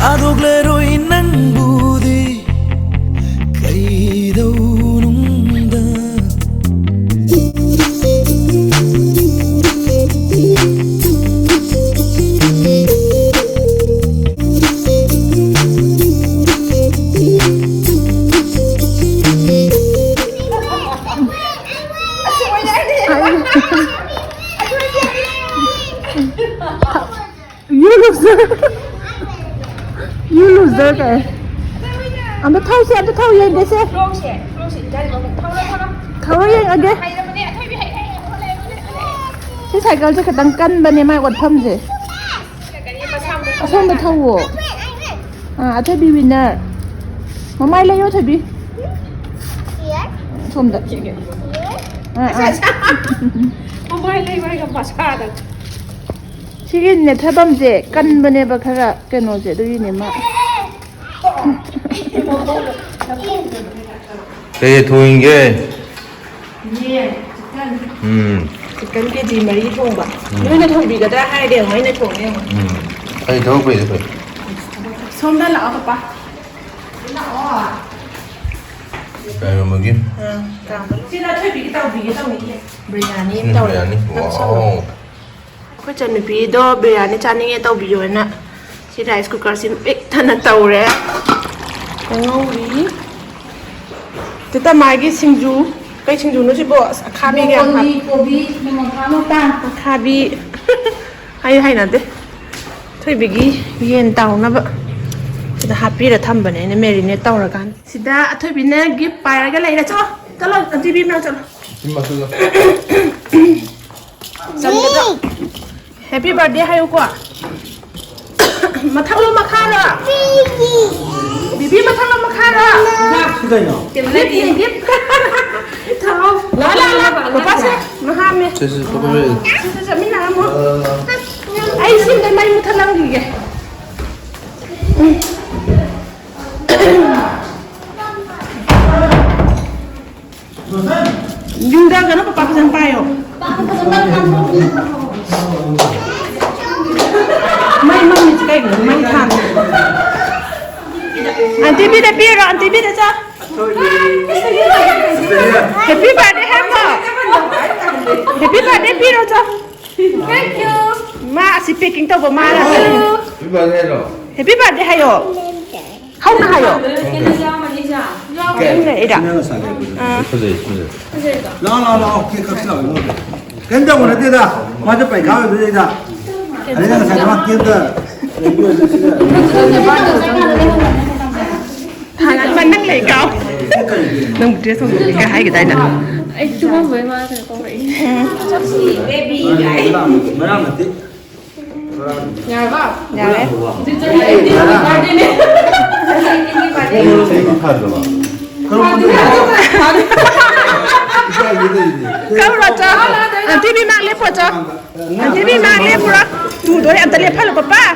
Adogleru inangudi kaidaununda You loser kìa. Anh ta thâu xe, anh ta thâu yên đấy xe. Thâu yên anh đấy. Thế thầy coi cho cái tăng cân bên này mai quật thâm gì? À thâm mà thâu à? À thầy bị winner. Mà mai lấy vô thầy bị. Thâm đó. Mà mai lấy vai gặp Macha đó. 지금 내 타밤제 깐번에 박하라 깨놓지 도이네 마. 되게 도인 게. 예. Chicken cái gì mà đi thùng bà? Nếu nó thùng bị cái ra hai đều mấy nó thùng nha. 아니 더 보이 더 보이. Xong đó lọ bà. 이거 뭐지? Chị đã thuê bị cái tàu này. Biryani em tàu này. 와우. Cái chân bị đó biryani chani nghe tàu bị rồi nè. Chị rice cooker xin biết thân là tàu đấy. Ngon gì? Thế ta mai cái sinh 주 nó chỉ bỏ khabi cái hả? 고비 뭐 가노다 khabi. hay là thế. Thôi bị cái viên tàu nó vậy. Chị ta happy là thăm bên này nên marinate tàu là gan. Chị ta thôi bị nè gift bài cái này là cho. Cho lo ăn TV nào cho. 김 맛있어. Xong cái đó. Happy birthday hay quá. Mà thằng lo mà khá rồi. Bibi mà thằng lo mà khá rồi. Tìm lấy gì gift. Thằng. La. Papa sẽ nó ham mẹ. 제스 뽑으면. Sẽ mình làm không? Ai xin cái máy một thằng làm gì vậy? Yung daga na papapasang payo. May mamit kayo, may tham. Auntie Bida Piro, Auntie Bida sa. Happy birthday, Hammo. Happy birthday, Piro sa. Thank you. Ma, si picking to ba ma na. 이번에로. Happy birthday hayo. Không na hayo. Cái này đã. 예쁘죠. 나나나 오케이 갑시다. 된다고 그랬다. 맞아 빨리 가야 되다. 아니 내가 잠깐만 끼었다. Thằng anh đang lấy cao. Đừng một đứa xong rồi cái hai cái tay nè. Anh chung với ma thì có vậy. 뭐라 그랬지? Nhà vào. Nhà đấy. 생일 카드가. 그럼 먼저 Câu rồi cho. Anh TV mang lép vào cho. Anh TV mang lép vào. Tụi tôi anh ta lép phải là papa.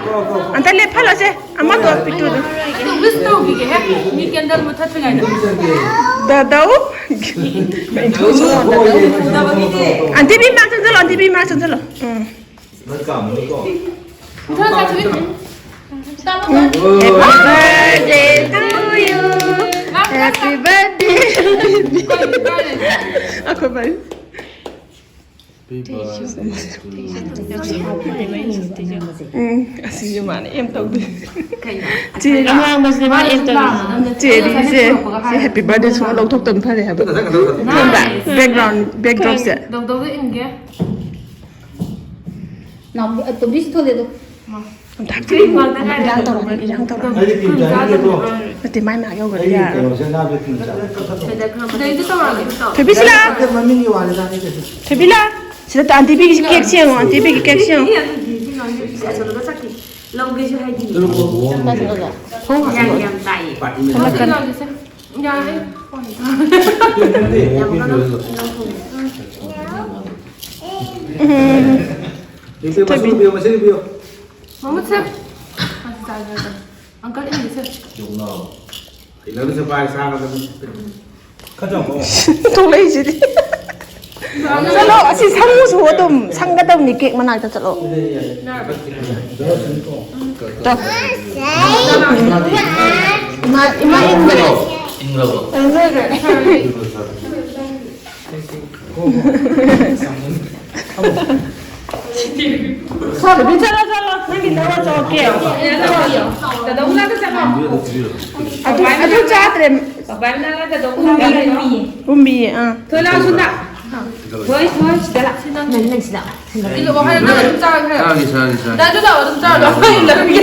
Anh ta lép phải là gì? Anh mất rồi bị tụi tôi. Anh biết đâu cái hết. Mi cái đợt một thắt cái này. Đờ đâu? Anh TV mang chân rồi, anh TV mang chân rồi. Thắt cái thứ. Happy birthday to you. Happy birthday. Aku baik. Asli cuma ni em tahu tu. Chị mang bao nhiêu em tahu. Chị đi chị happy birthday semua long thok tầm phải hả? Không đã backdrop sẽ. Đâu đâu với anh kia. Nào, tôi biết thôi được. Thằng chị mang tới hai đang tàu này đang tàu. Thì mai mà yêu rồi à? Đây cái tàu này cái tàu. Phải biết là. Phải biết là. Chị ta ăn tí cái cake xiên, ăn tí cái cake xiên. Lâu cái chưa hay gì. Không Nhàng nhàng tay. Không là cần. Nhà ấy. Mama xem. Uncle ini xem. 가자 뭐. 또 레이지. चलो असि संगसु अदुम संगदमनि cake मनाक्ता चलो तो इमा इंग्रे चलो चलो चलो नहीं दवा चौके Tadong na sa mo. अदु चात्रे Babal na lang tadong na lang. उम्मी Tula sunda. Hoy, dala. Nan sila. Igo ba kayo na sa kayo. 사기. Dado daw dum sa daw. Ay lagi.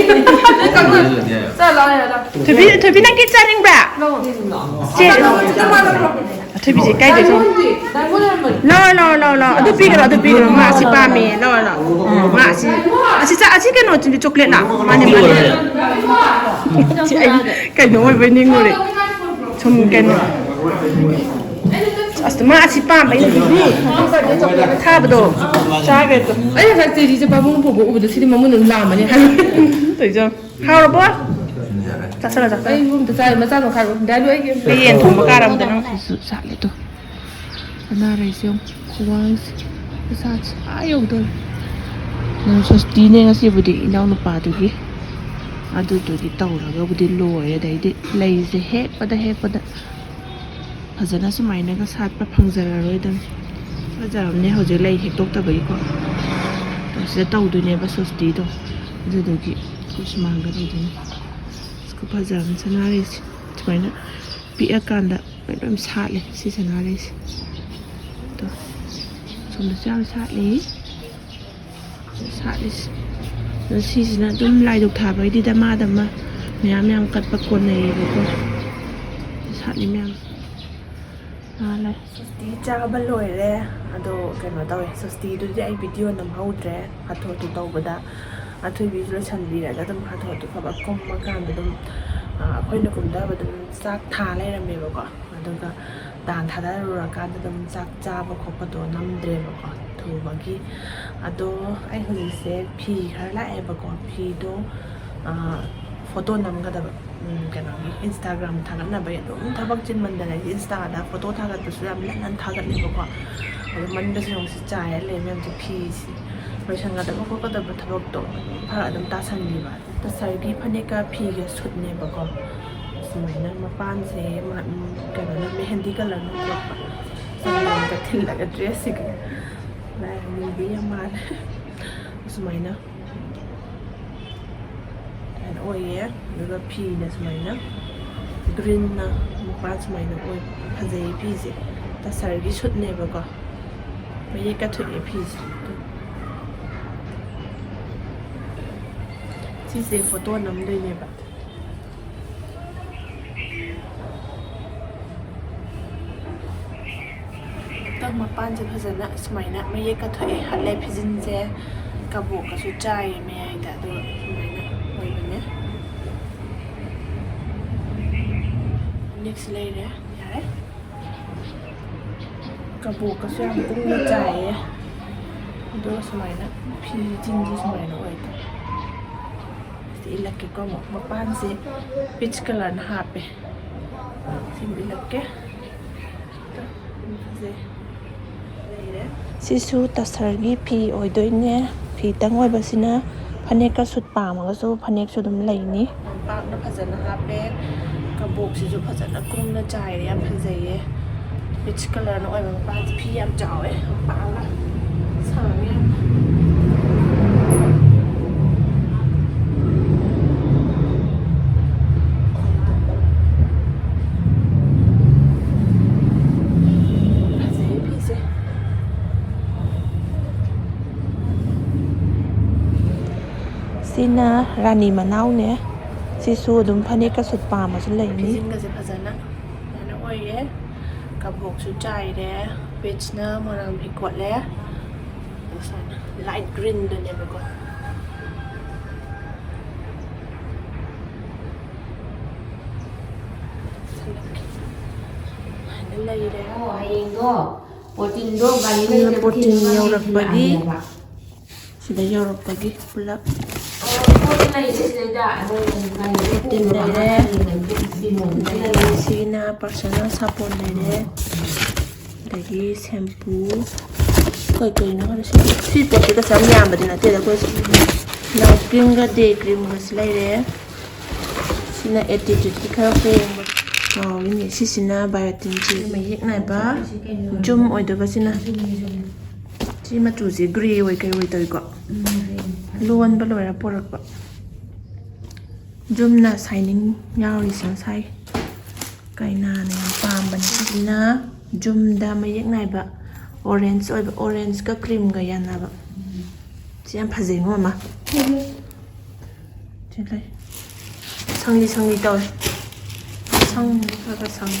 Sa la ya. थुबी ना के चानिंग ब्रा No. चे थुबी जे काई देसो लो अदु पिगरो मासी पामे लो मासी असी के नो चिली चॉकलेट ना माने के नो वे निंगो रे छुम के नो अस्त मासी पामे नि थाबदो चागे तो Ay factory je ba mo pogo ubu sidi mamun la ma ni. तइजो हाउरबो चासला जा Ay mo ta ma sa no kharo. Dalu ay पे येन थुम बकारम दन साले तो ana rai se kuwang sa ayo do no Swasti ne ngasi budi inaw no pa du gi adu to gi tawra ga budi loye dai di lei se he pada fazana sumaina ga sat pa phangjara roi dan fajaram ne hoje lei hek tok ta bai ko to se taw du ne ba Swasti do adu do gi kusmang ga dai din sko fajaram sanare sumaina pi akanda bai sale si sanare to som da sale no si na dum lai duk tha bai di da ma myam kat pa kon nei ko sale myam ala Swasti चाबल लोइरे अदो कनो तवे Swasti दु दि आई video नम हौद्रे हाथो तु तौबदा अथुइ video छनबिरगा दम हाथो तु खबा कम मकान दम अखोइना कुमदा बदम चाक था लेरमेबको अदुगा दान थादा रुराकान दम चाक चाबा खोपदो नमद्रेबको थुबगी अदो आई हुलिसे फी खर लाएबको फी दो फोटो नमगदब कनो इंस्टाग्राम थागना बय दो थबक चिन मंदन इंस्टा दा फोटो थागत बसु याम लन थागत लेबको अदो मंद से से चाय ले मेम से फी लोइसंगा दा को दा थबक तो फर अदम तासनलिबा त सरगी फनेका फी गे सुटनेबको सुमाइना मपान से कनो मेहंदी कलर नो संगम का थिल लगा ड्रेस से ना मूवी हमार सुमाइना ओये दुगा फी ने सुमाइना ग्रीन ना मपान सुमाइना ओय फजे फी से त सरगी सुटनेबको मे का थुए फी से फोटो नम दोइनेबा तक मपान से फजना सुमाइना मे का थोए हले फिजिन से कबो का सु चाय मे आई दा दो सुमाइना ओइ बने नेक्स्ट ले रे यारे कबो का सु हम कुंग चाय दो सुमाइना फिजिन जी सुमाइना ओइ दा इलके को मपान से पिच कलर ना हापे सिम इलके सिसु तसरगी फी ओइदोइने फी तंग ओइबसिना फनेक का सुट पामगसु फनेक सु दुम लैनी पाकना फजना हापे कबोक सिजु फजना कुंगना चाय याम फजैये पिच कलर ना ओइबा पान फी याम चावे पाला सावे सिना रानी मनाव ने सिसु दुम फने का सुट पाम सु लैनी जिन का से फजना ना ओये कबोक सु चाय रे पेचना मराम भिकोट ले लाइट ग्रीन दने बको लई रे hayengdo potindo bali पोटिन यौरपगी सिदा यौरपगी पुलप पोटिन ले सीना पर्सनल सपोर्ट ले ꯑꯗꯒꯤ ꯁꯦꯝꯄꯨ ꯀꯩꯅꯣ ꯁꯤ ꯄꯣꯠꯁꯤ ꯀꯩꯁꯨ ꯌꯥꯝ ꯌꯥꯝꯕꯗꯤ ꯅꯠꯇꯦꯗ ꯑꯩꯈꯣꯏꯁꯦ ꯅꯥꯏꯠ ꯀ꯭ꯔꯤꯝꯒ ꯗꯦ ꯀ꯭ꯔꯤꯝꯒꯁꯨ ꯂꯩꯔꯦ sina attitude ki khara ko ini sisina biotin ji mayek nai ba jum oidaba sina ji machu ji grey oi kai oi toi ko lon ba lora porak ba jum na shining yauri sang sai kaina ne pam ban sina jum da mayek nai ba orange oi ba orange ka cream ga yana ba ji am phajei mo ma ji 상리 또 상리가 상리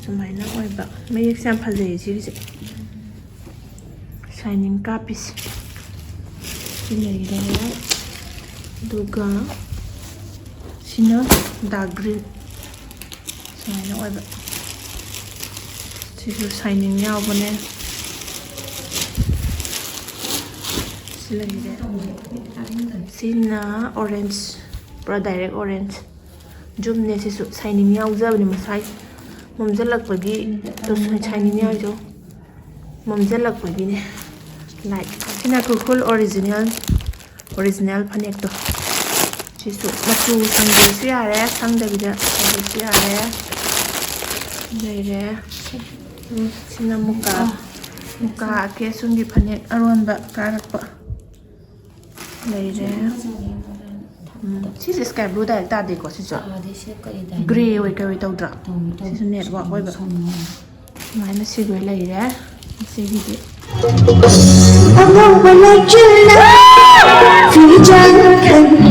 좀 많이 나와봐 매일 샘 팔레지 이제 샤이닝 카피스 이래요 누가 시나 다그린 좀 많이 나와봐 지금 샤이닝 나오네 시나 오렌지 Pro direct orange jum ne sisu shining yaujab ni masai momjalak pagi to shining yaujo momjalak pagi ne like sina full original phanek to sisu machu sangde su yare sangda bida su yare leire sina muka ke sungi phanek aronba karakpa leire This sky blue that they got it. Grey we carry out drop. This is net what we minus cigarette later. See it. I know when I